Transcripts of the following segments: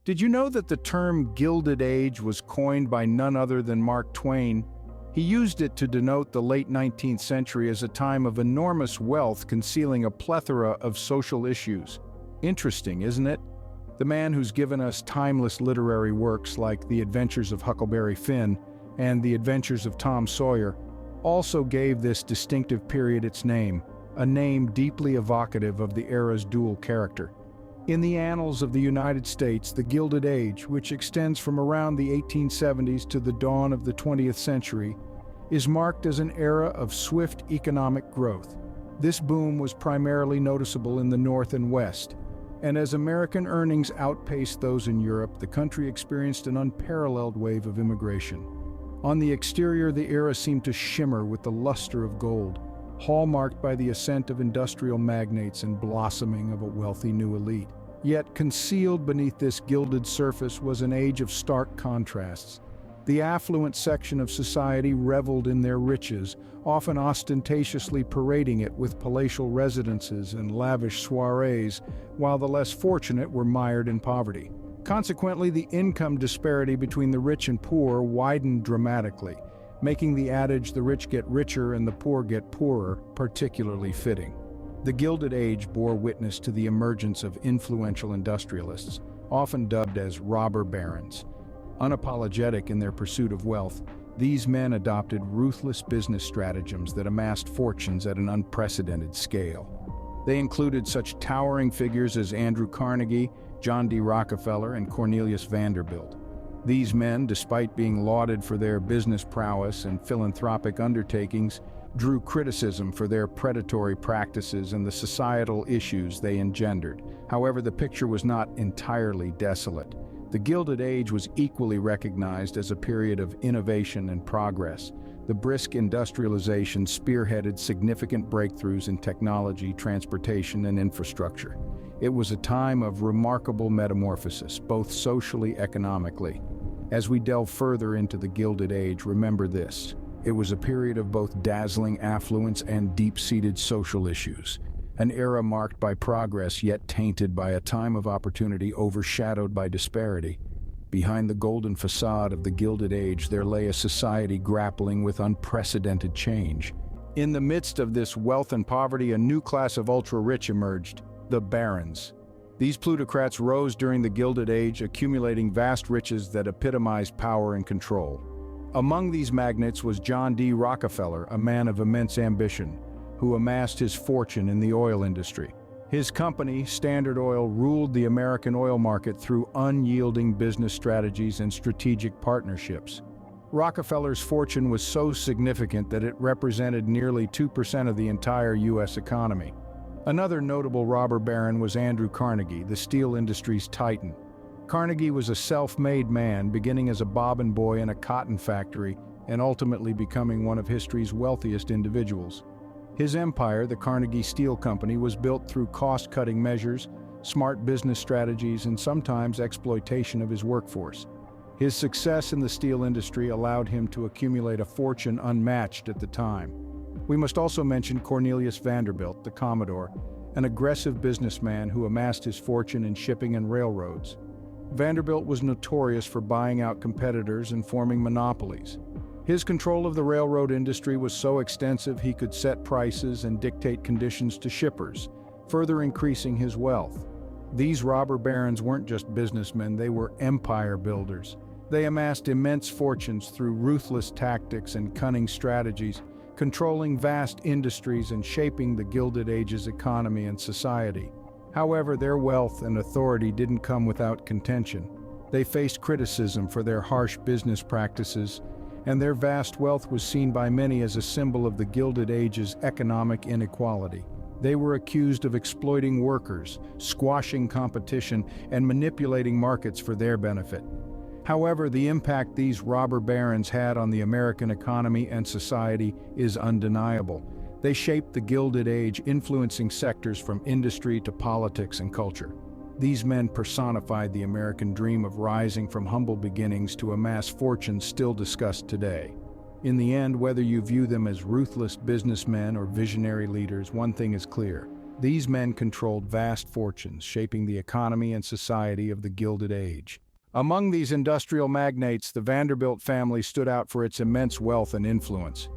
Did you know that the term Gilded Age was coined by none other than Mark Twain? He used it to denote the late 19th century as a time of enormous wealth concealing a plethora of social issues. Interesting, isn't it? The man who's given us timeless literary works like The Adventures of Huckleberry Finn and The Adventures of Tom Sawyer also gave this distinctive period its name, a name deeply evocative of the era's dual character. In the annals of the United States, the Gilded Age, which extends from around the 1870s to the dawn of the 20th century, is marked as an era of swift economic growth. This boom was primarily noticeable in the North and West, and as American earnings outpaced those in Europe, the country experienced an unparalleled wave of immigration. On the exterior, the era seemed to shimmer with the luster of gold, hallmarked by the ascent of industrial magnates and blossoming of a wealthy new elite. Yet concealed beneath this gilded surface was an age of stark contrasts. The affluent section of society reveled in their riches, often ostentatiously parading it with palatial residences and lavish soirees, while the less fortunate were mired in poverty. Consequently, the income disparity between the rich and poor widened dramatically, making the adage "the rich get richer and the poor get poorer" particularly fitting. The Gilded Age bore witness to the emergence of influential industrialists, often dubbed as robber barons. Unapologetic in their pursuit of wealth, these men adopted ruthless business stratagems that amassed fortunes at an unprecedented scale. They included such towering figures as Andrew Carnegie, John D. Rockefeller, and Cornelius Vanderbilt. These men, despite being lauded for their business prowess and philanthropic undertakings, drew criticism for their predatory practices and the societal issues they engendered. However, the picture was not entirely desolate. The Gilded Age was equally recognized as a period of innovation and progress. The brisk industrialization spearheaded significant breakthroughs in technology, transportation, and infrastructure. It was a time of remarkable metamorphosis, both socially and economically. As we delve further into the Gilded Age, remember this: it was a period of both dazzling affluence and deep-seated social issues. An era marked by progress yet tainted by a time of opportunity overshadowed by disparity. Behind the golden facade of the Gilded Age, there lay a society grappling with unprecedented change. In the midst of this wealth and poverty, a new class of ultra-rich emerged: the barons. These plutocrats rose during the Gilded Age, accumulating vast riches that epitomized power and control. Among these magnates was John D. Rockefeller, a man of immense ambition, who amassed his fortune in the oil industry. His company, Standard Oil, ruled the American oil market through unyielding business strategies and strategic partnerships. Rockefeller's fortune was so significant that it represented nearly 2% of the entire U.S. economy. Another notable robber baron was Andrew Carnegie, the steel industry's titan. Carnegie was a self-made man, beginning as a bobbin boy in a cotton factory and ultimately becoming one of history's wealthiest individuals. His empire, the Carnegie Steel Company, was built through cost-cutting measures, smart business strategies, and sometimes exploitation of his workforce. His success in the steel industry allowed him to accumulate a fortune unmatched at the time. We must also mention Cornelius Vanderbilt, the Commodore, an aggressive businessman who amassed his fortune in shipping and railroads. Vanderbilt was notorious for buying out competitors and forming monopolies. His control of the railroad industry was so extensive he could set prices and dictate conditions to shippers, further increasing his wealth. These robber barons weren't just businessmen, they were empire builders. They amassed immense fortunes through ruthless tactics and cunning strategies, controlling vast industries and shaping the Gilded Age's economy and society. However, their wealth and authority didn't come without contention. They faced criticism for their harsh business practices, and their vast wealth was seen by many as a symbol of the Gilded Age's economic inequality. They were accused of exploiting workers, squashing competition, and manipulating markets for their benefit. However, the impact these robber barons had on the American economy and society is undeniable. They shaped the Gilded Age, influencing sectors from industry to politics and culture. These men personified the American dream of rising from humble beginnings to amass fortunes still discussed today. In the end, whether you view them as ruthless businessmen or visionary leaders, one thing is clear: These men controlled vast fortunes, shaping the economy and society of the Gilded Age. Among these industrial magnates, the Vanderbilt family stood out for its immense wealth and influence.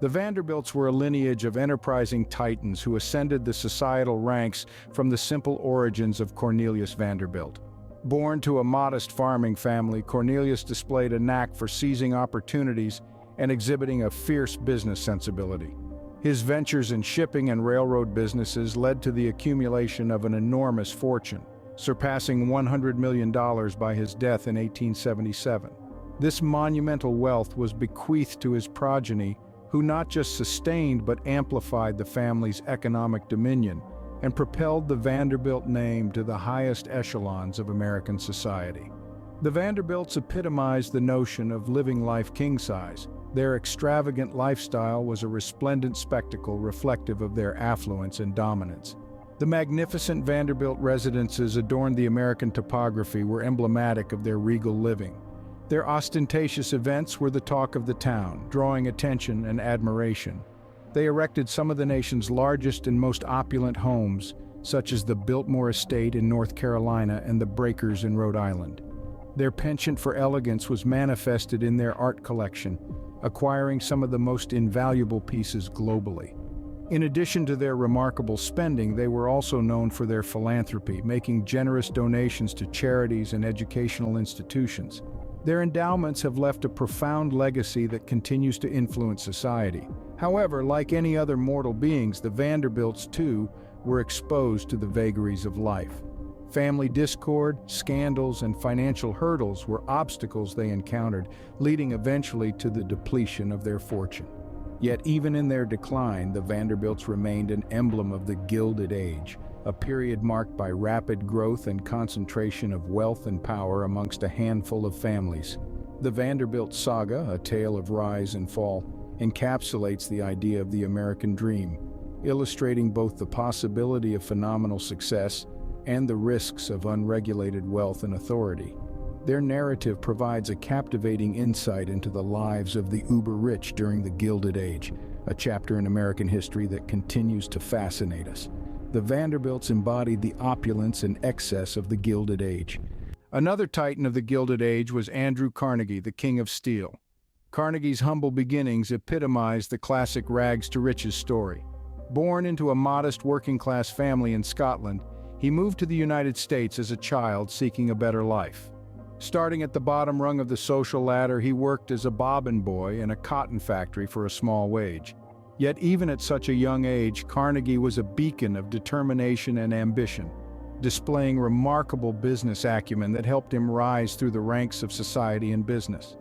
The Vanderbilts were a lineage of enterprising titans who ascended the societal ranks from the simple origins of Cornelius Vanderbilt. Born to a modest farming family, Cornelius displayed a knack for seizing opportunities and exhibiting a fierce business sensibility. His ventures in shipping and railroad businesses led to the accumulation of an enormous fortune, surpassing $100 million by his death in 1877. This monumental wealth was bequeathed to his progeny, who not just sustained but amplified the family's economic dominion and propelled the Vanderbilt name to the highest echelons of American society. The Vanderbilts epitomized the notion of living life king-size. Their extravagant lifestyle was a resplendent spectacle reflective of their affluence and dominance. The magnificent Vanderbilt residences adorned the American topography were emblematic of their regal living. Their ostentatious events were the talk of the town, drawing attention and admiration. They erected some of the nation's largest and most opulent homes, such as the Biltmore Estate in North Carolina and the Breakers in Rhode Island. Their penchant for elegance was manifested in their art collection, acquiring some of the most invaluable pieces globally. In addition to their remarkable spending, they were also known for their philanthropy, making generous donations to charities and educational institutions. Their endowments have left a profound legacy that continues to influence society. However, like any other mortal beings, the Vanderbilts, too, were exposed to the vagaries of life. Family discord, scandals, and financial hurdles were obstacles they encountered, leading eventually to the depletion of their fortune. Yet even in their decline, the Vanderbilts remained an emblem of the Gilded Age, a period marked by rapid growth and concentration of wealth and power amongst a handful of families. The Vanderbilt saga, a tale of rise and fall, encapsulates the idea of the American dream, illustrating both the possibility of phenomenal success and the risks of unregulated wealth and authority. Their narrative provides a captivating insight into the lives of the uber-rich during the Gilded Age, a chapter in American history that continues to fascinate us. The Vanderbilts embodied the opulence and excess of the Gilded Age. Another titan of the Gilded Age was Andrew Carnegie, the King of Steel. Carnegie's humble beginnings epitomized the classic rags-to-riches story. Born into a modest working-class family in Scotland, he moved to the United States as a child seeking a better life. Starting at the bottom rung of the social ladder, he worked as a bobbin boy in a cotton factory for a small wage. Yet even at such a young age, Carnegie was a beacon of determination and ambition, displaying remarkable business acumen that helped him rise through the ranks of society and business.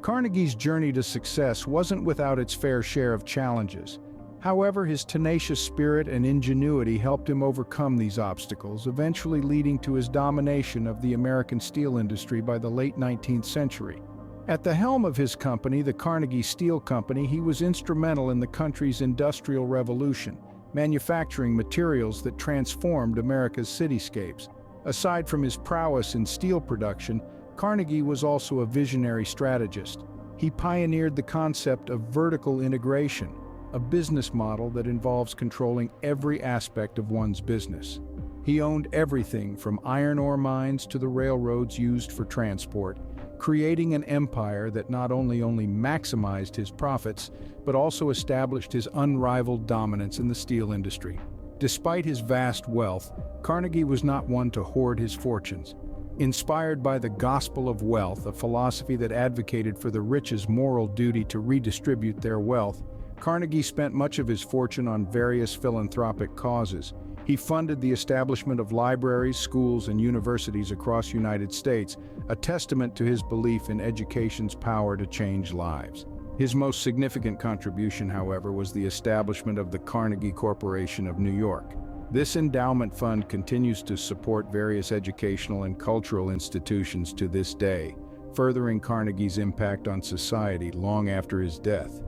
Carnegie's journey to success wasn't without its fair share of challenges. However, his tenacious spirit and ingenuity helped him overcome these obstacles, eventually leading to his domination of the American steel industry by the late 19th century. At the helm of his company, the Carnegie Steel Company, he was instrumental in the country's industrial revolution, manufacturing materials that transformed America's cityscapes. Aside from his prowess in steel production, Carnegie was also a visionary strategist. He pioneered the concept of vertical integration, a business model that involves controlling every aspect of one's business. He owned everything from iron ore mines to the railroads used for transport, creating an empire that not only maximized his profits, but also established his unrivaled dominance in the steel industry. Despite his vast wealth, Carnegie was not one to hoard his fortunes. Inspired by the gospel of wealth, a philosophy that advocated for the rich's moral duty to redistribute their wealth, Carnegie spent much of his fortune on various philanthropic causes. He funded the establishment of libraries, schools, and universities across the United States, a testament to his belief in education's power to change lives. His most significant contribution, however, was the establishment of the Carnegie Corporation of New York. This endowment fund continues to support various educational and cultural institutions to this day, furthering Carnegie's impact on society long after his death.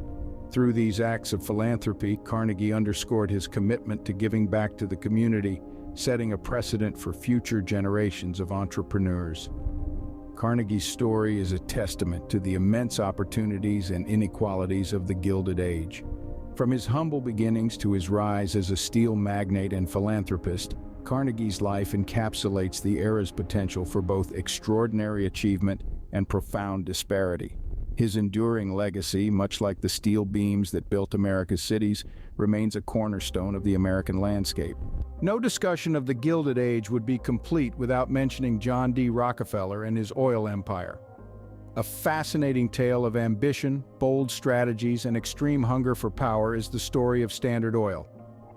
Through these acts of philanthropy, Carnegie underscored his commitment to giving back to the community, setting a precedent for future generations of entrepreneurs. Carnegie's story is a testament to the immense opportunities and inequalities of the Gilded Age. From his humble beginnings to his rise as a steel magnate and philanthropist, Carnegie's life encapsulates the era's potential for both extraordinary achievement and profound disparity. His enduring legacy, much like the steel beams that built America's cities, remains a cornerstone of the American landscape. No discussion of the Gilded Age would be complete without mentioning John D. Rockefeller and his oil empire. A fascinating tale of ambition, bold strategies, and extreme hunger for power is the story of Standard Oil.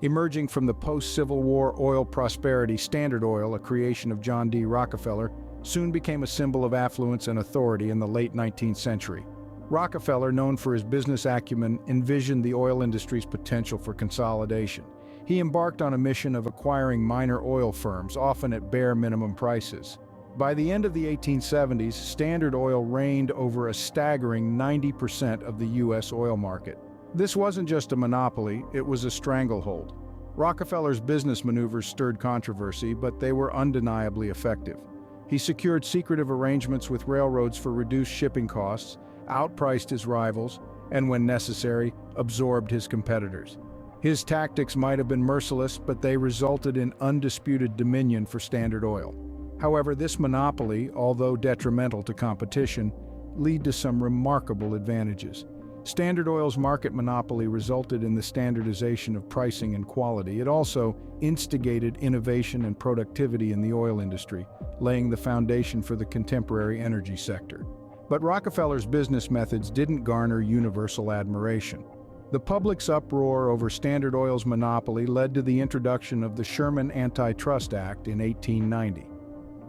Emerging from the post-Civil War oil prosperity, Standard Oil, a creation of John D. Rockefeller, soon became a symbol of affluence and authority in the late 19th century. Rockefeller, known for his business acumen, envisioned the oil industry's potential for consolidation. He embarked on a mission of acquiring minor oil firms, often at bare minimum prices. By the end of the 1870s, Standard Oil reigned over a staggering 90% of the U.S. oil market. This wasn't just a monopoly, it was a stranglehold. Rockefeller's business maneuvers stirred controversy, but they were undeniably effective. He secured secretive arrangements with railroads for reduced shipping costs, outpriced his rivals, and when necessary, absorbed his competitors. His tactics might have been merciless, but they resulted in undisputed dominion for Standard Oil. However, this monopoly, although detrimental to competition, led to some remarkable advantages. Standard Oil's market monopoly resulted in the standardization of pricing and quality. It also instigated innovation and productivity in the oil industry, laying the foundation for the contemporary energy sector. But Rockefeller's business methods didn't garner universal admiration. The public's uproar over Standard Oil's monopoly led to the introduction of the Sherman Antitrust Act in 1890.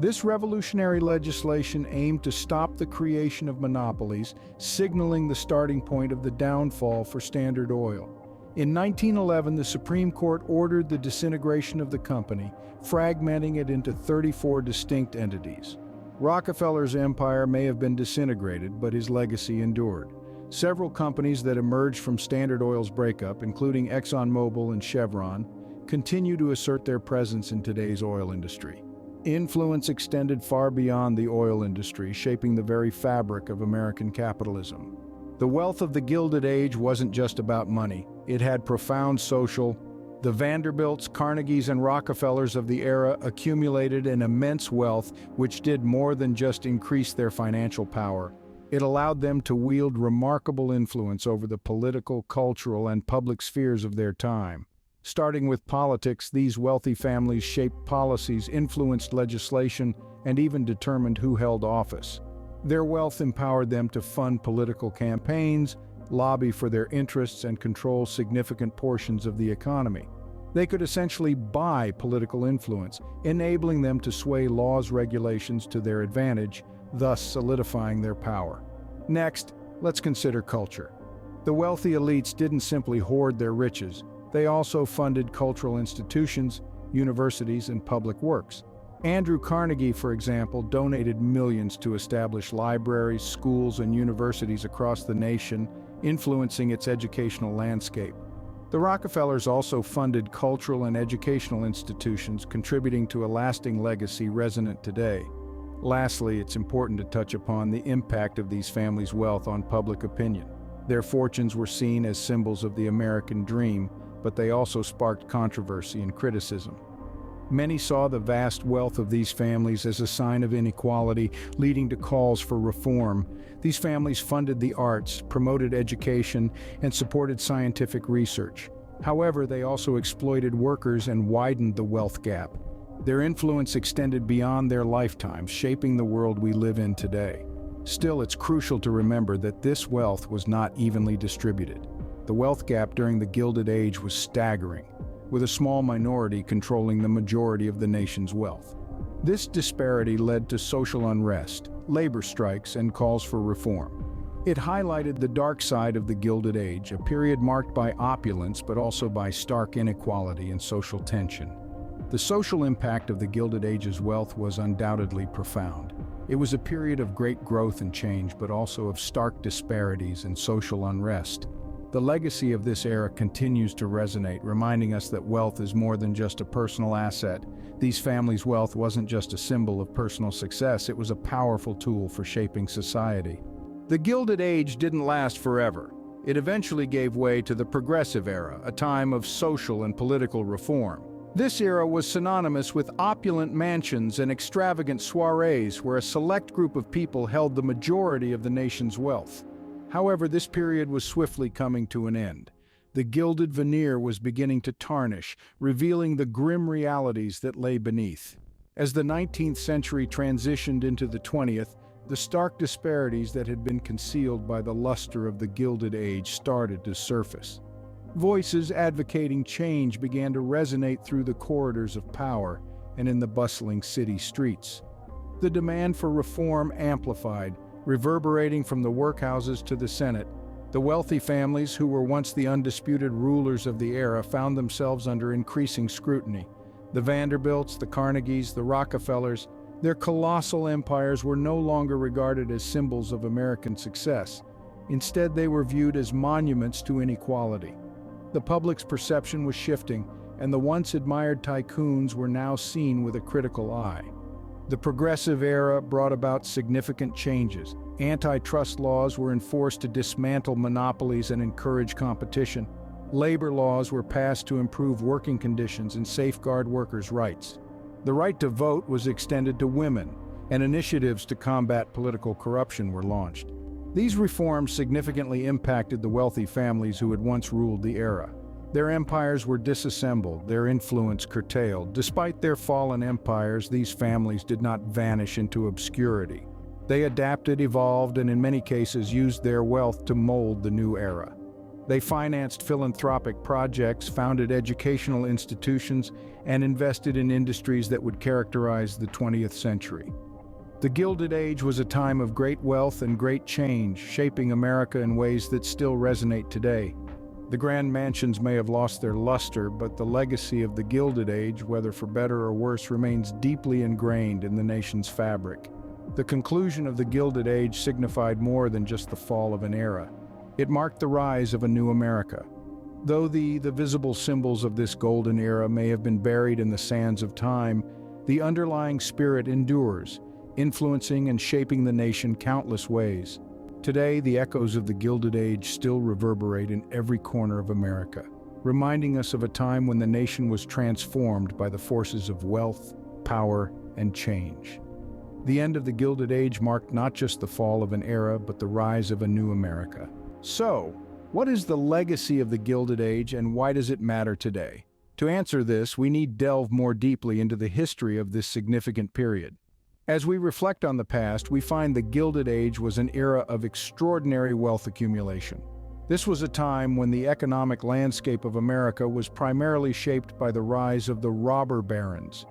This revolutionary legislation aimed to stop the creation of monopolies, signaling the starting point of the downfall for Standard Oil. In 1911, the Supreme Court ordered the disintegration of the company, fragmenting it into 34 distinct entities. Rockefeller's empire may have been disintegrated, but his legacy endured. Several companies that emerged from Standard Oil's breakup, including ExxonMobil and Chevron, continue to assert their presence in today's oil industry. Influence extended far beyond the oil industry, shaping the very fabric of American capitalism. The wealth of the Gilded Age wasn't just about money. It had profound social. The Vanderbilts, Carnegies, and Rockefellers of the era accumulated an immense wealth which did more than just increase their financial power. It allowed them to wield remarkable influence over the political, cultural, and public spheres of their time. Starting with politics, these wealthy families shaped policies, influenced legislation, and even determined who held office. Their wealth empowered them to fund political campaigns, lobby for their interests, and control significant portions of the economy. They could essentially buy political influence, enabling them to sway laws, regulations to their advantage, thus solidifying their power. Next, let's consider culture. The wealthy elites didn't simply hoard their riches. They also funded cultural institutions, universities, and public works. Andrew Carnegie, for example, donated millions to establish libraries, schools, and universities across the nation, influencing its educational landscape. The Rockefellers also funded cultural and educational institutions, contributing to a lasting legacy resonant today. Lastly, it's important to touch upon the impact of these families' wealth on public opinion. Their fortunes were seen as symbols of the American dream, but they also sparked controversy and criticism. Many saw the vast wealth of these families as a sign of inequality, leading to calls for reform. These families funded the arts, promoted education, and supported scientific research. However, they also exploited workers and widened the wealth gap. Their influence extended beyond their lifetimes, shaping the world we live in today. Still, it's crucial to remember that this wealth was not evenly distributed. The wealth gap during the Gilded Age was staggering, with a small minority controlling the majority of the nation's wealth. This disparity led to social unrest, labor strikes, and calls for reform. It highlighted the dark side of the Gilded Age, a period marked by opulence but also by stark inequality and social tension. The social impact of the Gilded Age's wealth was undoubtedly profound. It was a period of great growth and change, but also of stark disparities and social unrest. The legacy of this era continues to resonate, reminding us that wealth is more than just a personal asset. These families' wealth wasn't just a symbol of personal success, it was a powerful tool for shaping society. The Gilded Age didn't last forever. It eventually gave way to the Progressive Era, a time of social and political reform. This era was synonymous with opulent mansions and extravagant soirees where a select group of people held the majority of the nation's wealth. However, this period was swiftly coming to an end. The gilded veneer was beginning to tarnish, revealing the grim realities that lay beneath. As the 19th century transitioned into the 20th, the stark disparities that had been concealed by the luster of the Gilded Age started to surface. Voices advocating change began to resonate through the corridors of power and in the bustling city streets. The demand for reform amplified, reverberating from the workhouses to the Senate. The wealthy families, who were once the undisputed rulers of the era, found themselves under increasing scrutiny. The Vanderbilts, the Carnegies, the Rockefellers, their colossal empires were no longer regarded as symbols of American success. Instead, they were viewed as monuments to inequality. The public's perception was shifting, and the once admired tycoons were now seen with a critical eye. The Progressive Era brought about significant changes. Antitrust laws were enforced to dismantle monopolies and encourage competition. Labor laws were passed to improve working conditions and safeguard workers' rights. The right to vote was extended to women, and initiatives to combat political corruption were launched. These reforms significantly impacted the wealthy families who had once ruled the era. Their empires were disassembled, their influence curtailed. Despite their fallen empires, these families did not vanish into obscurity. They adapted, evolved, and in many cases used their wealth to mold the new era. They financed philanthropic projects, founded educational institutions, and invested in industries that would characterize the 20th century. The Gilded Age was a time of great wealth and great change, shaping America in ways that still resonate today. The grand mansions may have lost their luster, but the legacy of the Gilded Age, whether for better or worse, remains deeply ingrained in the nation's fabric. The conclusion of the Gilded Age signified more than just the fall of an era. It marked the rise of a new America. Though the visible symbols of this golden era may have been buried in the sands of time, the underlying spirit endures, influencing and shaping the nation countless ways. Today, the echoes of the Gilded Age still reverberate in every corner of America, reminding us of a time when the nation was transformed by the forces of wealth, power, and change. The end of the Gilded Age marked not just the fall of an era, but the rise of a new America. So, what is the legacy of the Gilded Age and why does it matter today? To answer this, we need to delve more deeply into the history of this significant period. As we reflect on the past, we find the Gilded Age was an era of extraordinary wealth accumulation. This was a time when the economic landscape of America was primarily shaped by the rise of the robber barons.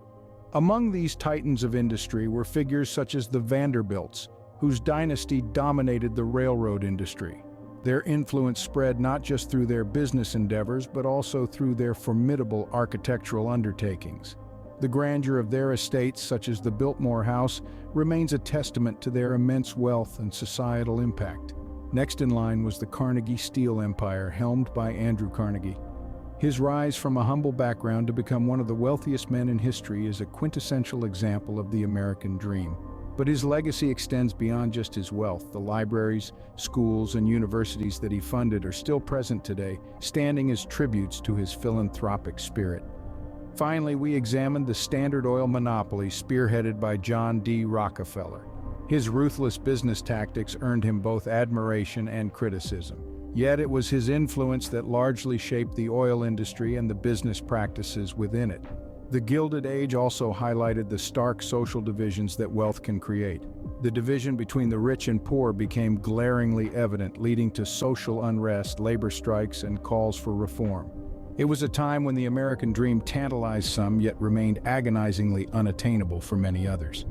Among these titans of industry were figures such as the Vanderbilts, whose dynasty dominated the railroad industry. Their influence spread not just through their business endeavors, but also through their formidable architectural undertakings. The grandeur of their estates, such as the Biltmore House, remains a testament to their immense wealth and societal impact. Next in line was the Carnegie steel empire, helmed by Andrew Carnegie. His rise from a humble background to become one of the wealthiest men in history is a quintessential example of the American dream. But his legacy extends beyond just his wealth. The libraries, schools, and universities that he funded are still present today, standing as tributes to his philanthropic spirit. Finally, we examined the Standard Oil monopoly spearheaded by John D. Rockefeller. His ruthless business tactics earned him both admiration and criticism. Yet it was his influence that largely shaped the oil industry and the business practices within it. The Gilded Age also highlighted the stark social divisions that wealth can create. The division between the rich and poor became glaringly evident, leading to social unrest, labor strikes, and calls for reform. It was a time when the American dream tantalized some, yet remained agonizingly unattainable for many others.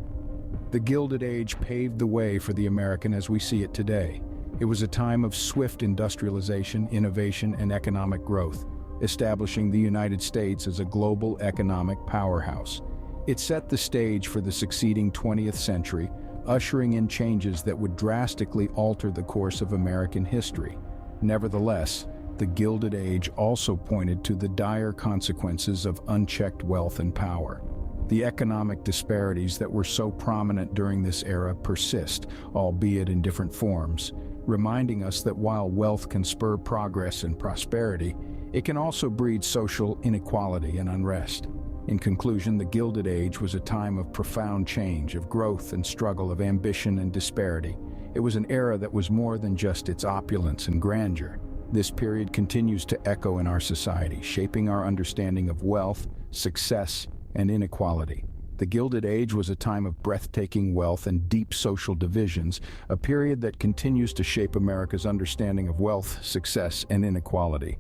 The Gilded Age paved the way for the American as we see it today. It was a time of swift industrialization, innovation, and economic growth, establishing the United States as a global economic powerhouse. It set the stage for the succeeding 20th century, ushering in changes that would drastically alter the course of American history. Nevertheless, the Gilded Age also pointed to the dire consequences of unchecked wealth and power. The economic disparities that were so prominent during this era persist, albeit in different forms. reminding us that while wealth can spur progress and prosperity, it can also breed social inequality and unrest. In conclusion, the Gilded Age was a time of profound change, of growth and struggle, of ambition and disparity. It was an era that was more than just its opulence and grandeur. This period continues to echo in our society, shaping our understanding of wealth, success, and inequality. The Gilded Age was a time of breathtaking wealth and deep social divisions, a period that continues to shape America's understanding of wealth, success, and inequality.